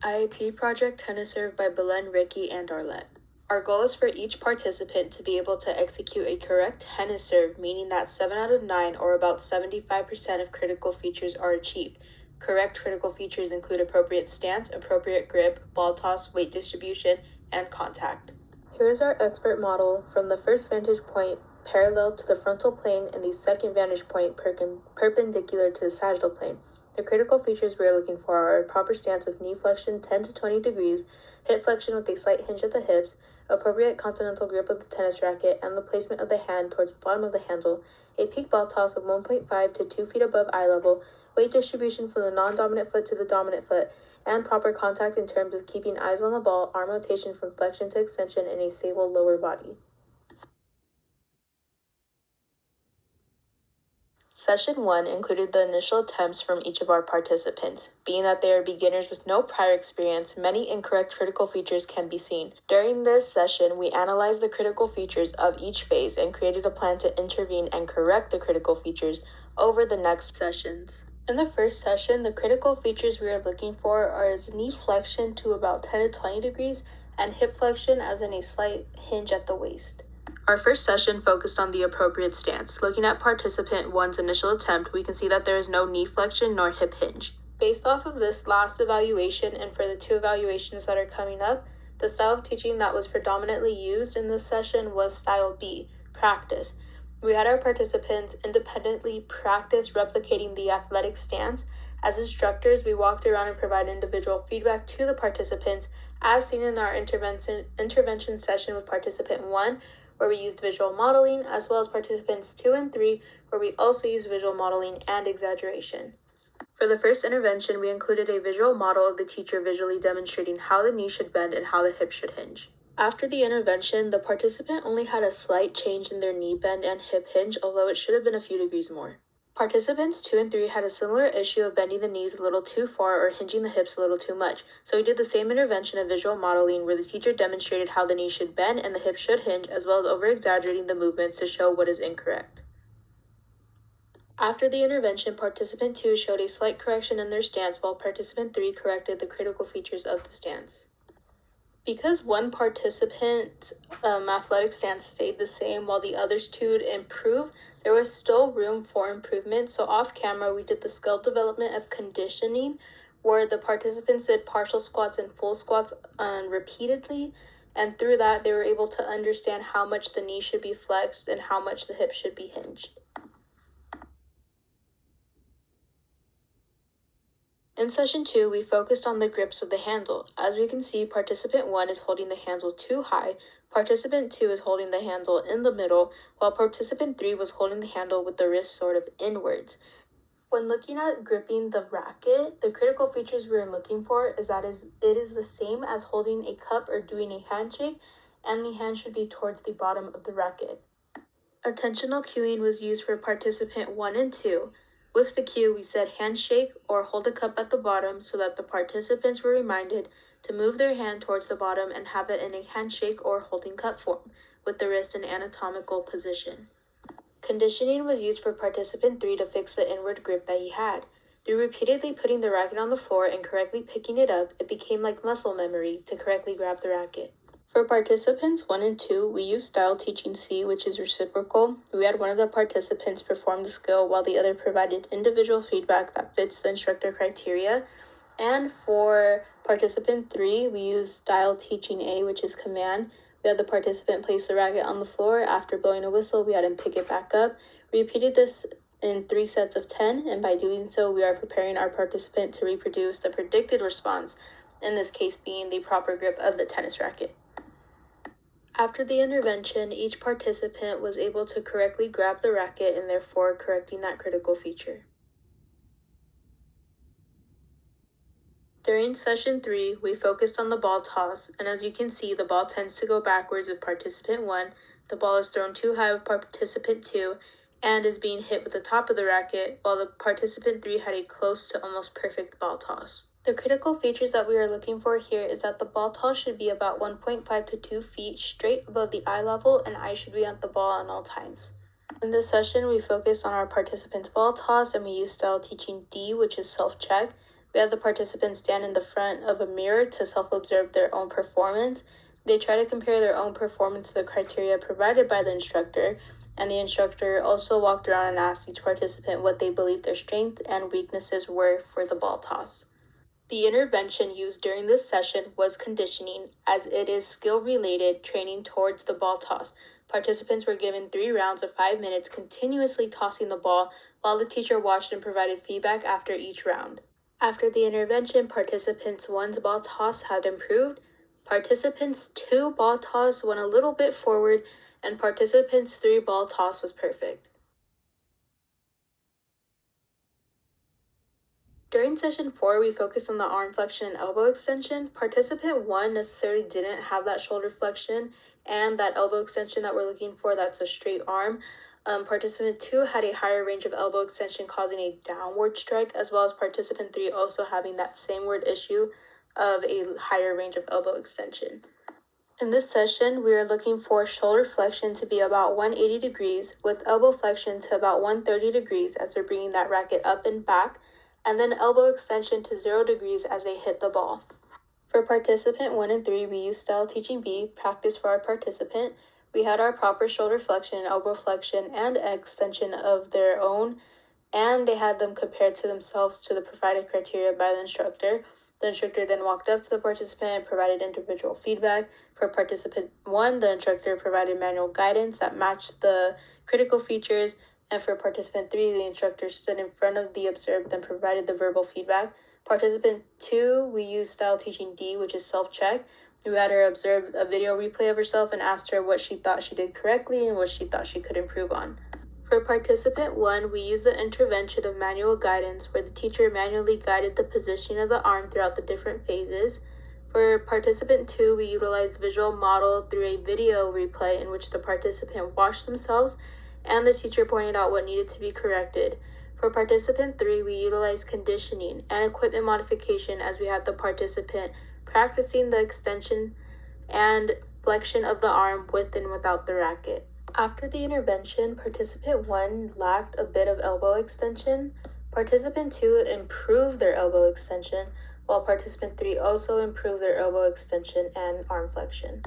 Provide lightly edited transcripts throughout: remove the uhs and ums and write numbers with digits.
IAP Project Tennis Serve by Belen, Ricky, and Arlette. Our goal is for each participant to be able to execute a correct tennis serve, meaning that 7 out of 9, or about 75% of critical features are achieved. Correct critical features include appropriate stance, appropriate grip, ball toss, weight distribution, and contact. Here's our expert model from the first vantage point parallel to the frontal plane and the second vantage point perpendicular to the sagittal plane. The critical features we are looking for are a proper stance of knee flexion 10 to 20 degrees, hip flexion with a slight hinge at the hips, appropriate continental grip of the tennis racket, and the placement of the hand towards the bottom of the handle, a peak ball toss of 1.5 to 2 feet above eye level, weight distribution from the non-dominant foot to the dominant foot, and proper contact in terms of keeping eyes on the ball, arm rotation from flexion to extension, and a stable lower body. Session 1 included the initial attempts from each of our participants. Being that they are beginners with no prior experience, many incorrect critical features can be seen. During this session, we analyzed the critical features of each phase and created a plan to intervene and correct the critical features over the next sessions. In the first session, the critical features we are looking for are as knee flexion to about 10 to 20 degrees and hip flexion as in a slight hinge at the waist. Our first session focused on the appropriate stance. Looking at participant 1's initial attempt, we can see that there is no knee flexion nor hip hinge. Based off of this last evaluation and for the 2 evaluations that are coming up, the style of teaching that was predominantly used in this session was style B, practice. We had our participants independently practice replicating the athletic stance. As instructors, we walked around and provided individual feedback to the participants, as seen in our intervention session with participant 1, where we used visual modeling, as well as participants 2 and 3, where we also used visual modeling and exaggeration. For the first intervention, we included a visual model of the teacher visually demonstrating how the knee should bend and how the hip should hinge. After the intervention, the participant only had a slight change in their knee bend and hip hinge, although it should have been a few degrees more. Participants 2 and 3 had a similar issue of bending the knees a little too far or hinging the hips a little too much, so we did the same intervention of visual modeling where the teacher demonstrated how the knee should bend and the hips should hinge, as well as over-exaggerating the movements to show what is incorrect. After the intervention, participant 2 showed a slight correction in their stance, while participant 3 corrected the critical features of the stance. Because one participant's athletic stance stayed the same while the others 2 improved, there was still room for improvement. So off camera, we did the skill development of conditioning, where the participants did partial squats and full squats repeatedly. And through that, they were able to understand how much the knee should be flexed and how much the hip should be hinged. In session 2, we focused on the grips of the handle. As we can see, participant 1 is holding the handle too high, participant 2 is holding the handle in the middle, while participant 3 was holding the handle with the wrist sort of inwards. When looking at gripping the racket, the critical features we're looking for is that it is the same as holding a cup or doing a handshake, and the hand should be towards the bottom of the racket. Attentional cueing was used for participant 1 and 2. With the cue, we said handshake or hold the cup at the bottom so that the participants were reminded to move their hand towards the bottom and have it in a handshake or holding cup form, with the wrist in anatomical position. Conditioning was used for participant 3 to fix the inward grip that he had. Through repeatedly putting the racket on the floor and correctly picking it up, it became like muscle memory to correctly grab the racket. For participants 1 and 2, we used style teaching C, which is reciprocal. We had one of the participants perform the skill while the other provided individual feedback that fits the instructor criteria. And for participant 3, we used style teaching A, which is command. We had the participant place the racket on the floor. After blowing a whistle, we had him pick it back up. We repeated this in 3 sets of 10, and by doing so, we are preparing our participant to reproduce the predicted response, in this case being the proper grip of the tennis racket. After the intervention, each participant was able to correctly grab the racket and therefore correcting that critical feature. During session 3, we focused on the ball toss, and as you can see, the ball tends to go backwards with participant 1, the ball is thrown too high with participant 2, and is being hit with the top of the racket, while the participant 3 had a close to almost perfect ball toss. The critical features that we are looking for here is that the ball toss should be about 1.5 to 2 feet straight above the eye level, and eyes should be at the ball at all times. In this session, we focused on our participants' ball toss, and we used style teaching D, which is self-check. We had the participants stand in the front of a mirror to self-observe their own performance. They try to compare their own performance to the criteria provided by the instructor, and the instructor also walked around and asked each participant what they believed their strengths and weaknesses were for the ball toss. The intervention used during this session was conditioning, as it is skill-related training towards the ball toss. Participants were given 3 rounds of 5 minutes continuously tossing the ball while the teacher watched and provided feedback after each round. After the intervention, participants 1's ball toss had improved, participants 2 ball toss went a little bit forward, and participants 3 ball toss was perfect. During session 4, we focused on the arm flexion and elbow extension. Participant 1 necessarily didn't have that shoulder flexion and that elbow extension that we're looking for, that's a straight arm. Participant 2 had a higher range of elbow extension, causing a downward strike, as well as participant 3 also having that same word issue of a higher range of elbow extension. In this session, we are looking for shoulder flexion to be about 180 degrees, with elbow flexion to about 130 degrees as they're bringing that racket up and back, and then elbow extension to 0 degrees as they hit the ball. For participant 1 and 3, we used style teaching B, practice for our participant. We had our proper shoulder flexion and elbow flexion and extension of their own, and they had them compared to themselves to the provided criteria by the instructor. The instructor then walked up to the participant and provided individual feedback. For participant 1, the instructor provided manual guidance that matched the critical features, and for participant 3, the instructor stood in front of the observed and provided the verbal feedback. Participant 2, we used style teaching D, which is self-check. We had her observe a video replay of herself and asked her what she thought she did correctly and what she thought she could improve on. For participant 1, we used the intervention of manual guidance, where the teacher manually guided the positioning of the arm throughout the different phases. For participant 2, we utilized visual model through a video replay in which the participant watched themselves and the teacher pointed out what needed to be corrected. For participant 3, we utilized conditioning and equipment modification, as we had the participant practicing the extension and flexion of the arm with and without the racket. After the intervention, participant 1 lacked a bit of elbow extension. Participant 2 improved their elbow extension, while participant 3 also improved their elbow extension and arm flexion.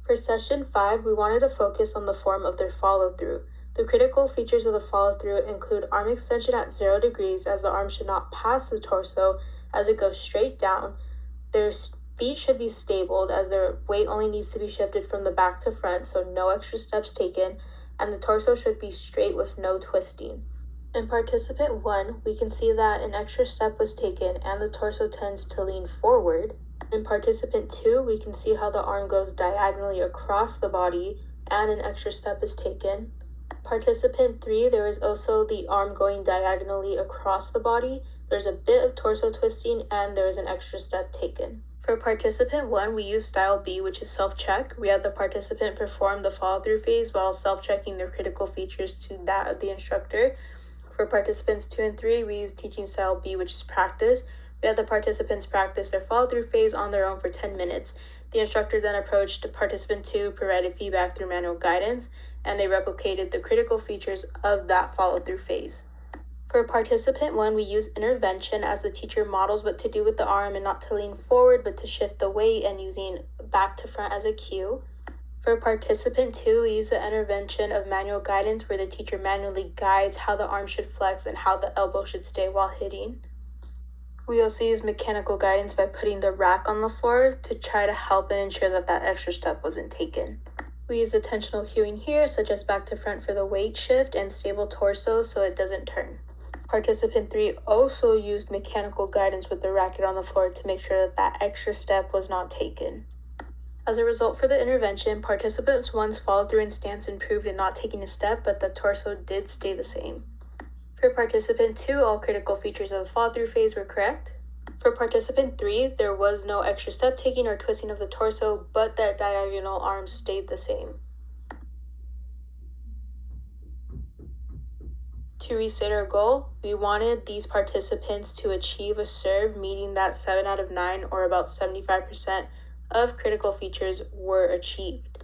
For session 5, we wanted to focus on the form of their follow-through. The critical features of the follow-through include arm extension at 0 degrees, as the arm should not pass the torso as it goes straight down. Their feet should be stabled, as their weight only needs to be shifted from the back to front, so no extra steps taken, and the torso should be straight with no twisting. In participant 1, we can see that an extra step was taken and the torso tends to lean forward. In participant 2, we can see how the arm goes diagonally across the body and an extra step is taken. Participant 3, there is also the arm going diagonally across the body. There's a bit of torso twisting and there is an extra step taken. For participant 1, we use style B, which is self-check. We had the participant perform the follow-through phase while self-checking their critical features to that of the instructor. For participants 2 and 3, we use teaching style B, which is practice. We had the participants practice their follow-through phase on their own for 10 minutes. The instructor then approached participant 2, provided feedback through manual guidance, and they replicated the critical features of that follow-through phase. For participant 1, we use intervention, as the teacher models what to do with the arm and not to lean forward, but to shift the weight, and using back to front as a cue. For participant 2, we use the intervention of manual guidance, where the teacher manually guides how the arm should flex and how the elbow should stay while hitting. We also use mechanical guidance by putting the rack on the floor to try to help and ensure that that extra step wasn't taken. We use attentional cueing here, such as back to front for the weight shift and stable torso so it doesn't turn. Participant 3 also used mechanical guidance with the racket on the floor to make sure that that extra step was not taken. As a result for the intervention, participant 1's follow-through and stance improved in not taking a step, but the torso did stay the same. For participant 2, all critical features of the follow-through phase were correct. For participant 3, there was no extra step taking or twisting of the torso, but that diagonal arm stayed the same. To restate our goal, we wanted these participants to achieve a serve meeting that 7 out of 9, or about 75% of critical features were achieved.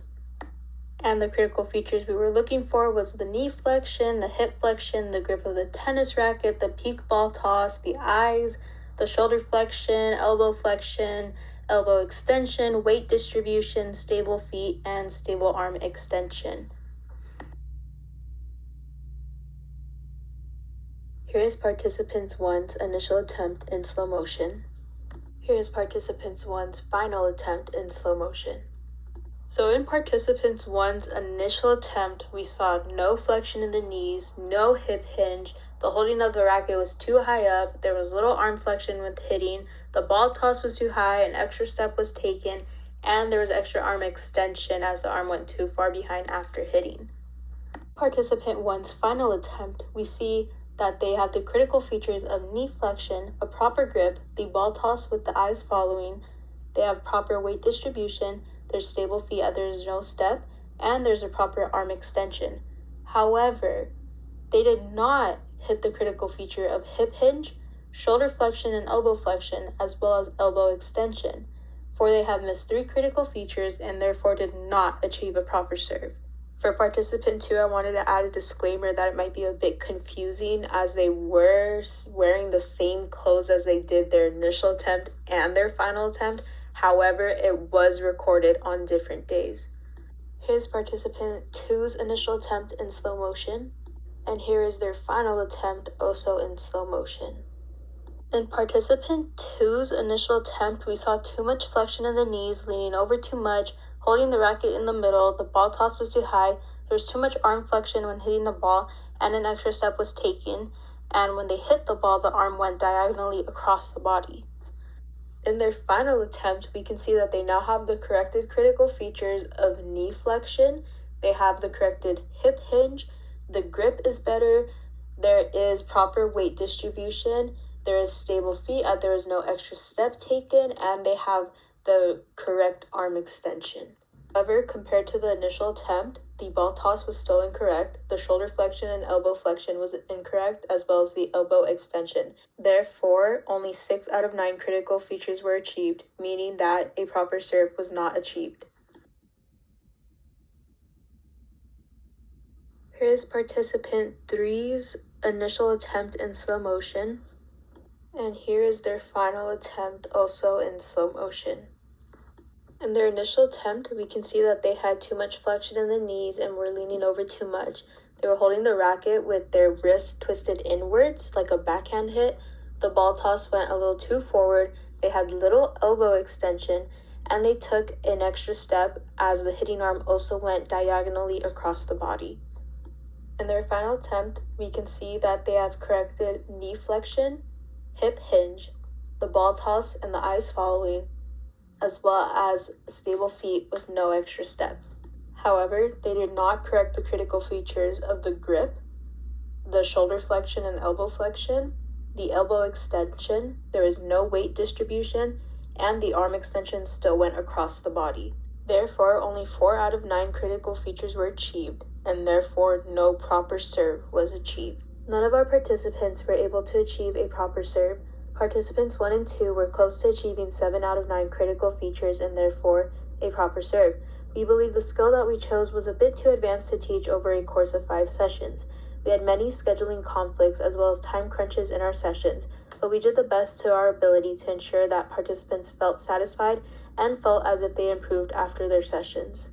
And the critical features we were looking for was the knee flexion, the hip flexion, the grip of the tennis racket, the peak ball toss, the eyes, the shoulder flexion, elbow extension, weight distribution, stable feet, and stable arm extension. Here is participant 1's initial attempt in slow motion. Here is participant 1's final attempt in slow motion. So in participant 1's initial attempt, we saw no flexion in the knees, no hip hinge, the holding of the racket was too high up, there was little arm flexion with hitting, the ball toss was too high, an extra step was taken, and there was extra arm extension as the arm went too far behind after hitting. Participant 1's final attempt, we see that they have the critical features of knee flexion, a proper grip, the ball toss with the eyes following, they have proper weight distribution, there's stable feet, there's no step, and there's a proper arm extension. However, they did not hit the critical feature of hip hinge, shoulder flexion, and elbow flexion, as well as elbow extension, for they have missed 3 critical features and therefore did not achieve a proper serve. For participant 2, I wanted to add a disclaimer that it might be a bit confusing as they were wearing the same clothes as they did their initial attempt and their final attempt. However, it was recorded on different days. Here's participant 2's initial attempt in slow motion, and here is their final attempt also in slow motion. In participant 2's initial attempt, we saw too much flexion in the knees, leaning over too much, holding the racket in the middle, the ball toss was too high, there was too much arm flexion when hitting the ball, and an extra step was taken, and when they hit the ball, the arm went diagonally across the body. In their final attempt, we can see that they now have the corrected critical features of knee flexion, they have the corrected hip hinge, the grip is better, there is proper weight distribution, there is stable feet, there is no extra step taken, and they have the correct arm extension. However, compared to the initial attempt, the ball toss was still incorrect, the shoulder flexion and elbow flexion was incorrect, as well as the elbow extension. Therefore, only 6 out of 9 critical features were achieved, meaning that a proper serve was not achieved. Here is participant 3's initial attempt in slow motion, and here is their final attempt also in slow motion. In their initial attempt, we can see that they had too much flexion in the knees and were leaning over too much. They were holding the racket with their wrists twisted inwards like a backhand hit. The ball toss went a little too forward. They had little elbow extension, and they took an extra step as the hitting arm also went diagonally across the body. In their final attempt, we can see that they have corrected knee flexion, hip hinge, the ball toss and the eyes following, as well as stable feet with no extra step. However, they did not correct the critical features of the grip, the shoulder flexion and elbow flexion, the elbow extension, there is no weight distribution, and the arm extension still went across the body. Therefore, only 4 out of 9 critical features were achieved, and therefore no proper serve was achieved. None of our participants were able to achieve a proper serve. Participants 1 and 2 were close to achieving 7 out of 9 critical features and therefore a proper serve. We believe the skill that we chose was a bit too advanced to teach over a course of 5 sessions. We had many scheduling conflicts as well as time crunches in our sessions, but we did the best to our ability to ensure that participants felt satisfied and felt as if they improved after their sessions.